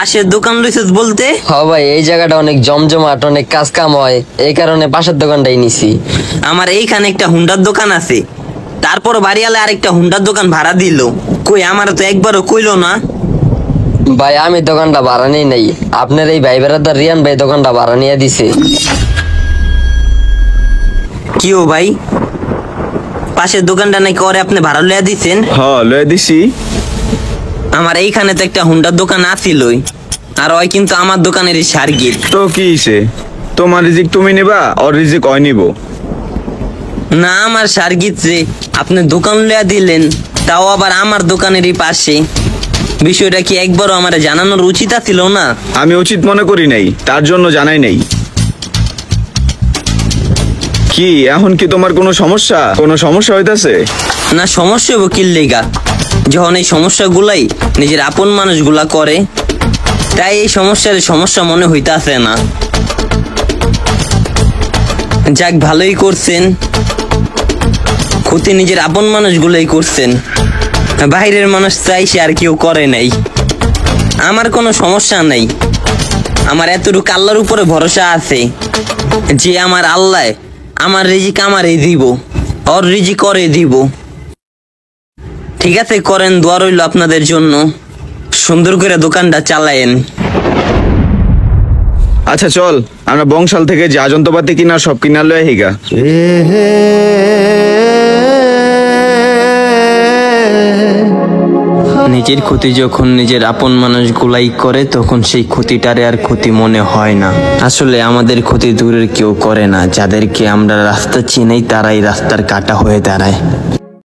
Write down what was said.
পাশের দোকান লইছিস বলতে? হ্যাঁ ভাই, এই জায়গাটা অনেক জমজমাট, অনেক কাজ কাম হয়, এই কারণে পাশের দোকানটাই নিছি। আমার এইখানে একটা হুন্ডার দোকান আছে, তারপর বাড়িওয়ালা আরেকটা হুন্ডার দোকান ভাড়া দিল। কই আমার তো একবারও কইলো না। ভাই আমি দোকানটা ভাড়া নিই নাই, আপনার এই ভাই বেড়াদার রিয়ান ভাই দোকানটা ভাড়া নিয়ে দিছে। কি ও ভাই, পাশের দোকানটা নাকি করে আপনি ভাড়া লইয়া দিছেন? হ্যাঁ লয়ে দিছি। আমার এইখানে তো একটা হুন্ডার দোকান আছিলই, আর ওই কিন্তু আমার দোকানেরই সার্গিট। তো কি হইছে, তোমার রিজিক তুমি নিবা আর রিজিক ওই নিব? না আমার সার্গিট রে আপনি দোকান লইয়া দিলেন, তাও আবার আমার দোকানেরই পাশে। বিষয়টা কি একবারও আমার জানানোর উচিত ছিল না? আমি উচিত মনে করি নাই, তার জন্য জানাই নাই। কি এখন কি তোমার কোনো সমস্যা হইতাছে? না সমস্যা হবো কি লেগা, যখন এই সমস্যাগুলাই নিজের আপন মানুষগুলা করে, তাই এই সমস্যা মনে হইতাছে না। যাক ভালোই করছেন, ক্ষতি নিজের আপন মানুষগুলাই করছেন, বাইরের মানুষ চাইছে আর কেউ করে নাই। আমার কোনো সমস্যা নাই, আমার এতটুকু আল্লাহর উপরে ভরসা আছে যে আমার আল্লাহ আমার রিজিক আমারই দিব, ওর রিজিক করে দিব। ঠিক আছে, করেন, দোয়া রইল আপনাদের জন্য, সুন্দর করে দোকানটা চালায়েন। আচ্ছা চল, আমরা বংশাল থেকে যা যন্ত্রপাতি কিনা সব কিনা লয়ে হিগা। নিজের ক্ষতি যখন নিজের আপন মানুষগুলাই করে, তখন সেই ক্ষতিটারে আর ক্ষতি মনে হয় না। আসলে আমাদের ক্ষতি দূরের কেউ করে না, যাদেরকে আমরা রাস্তা চিনাই তারাই রাস্তার কাঁটা হয়ে দাঁড়ায়।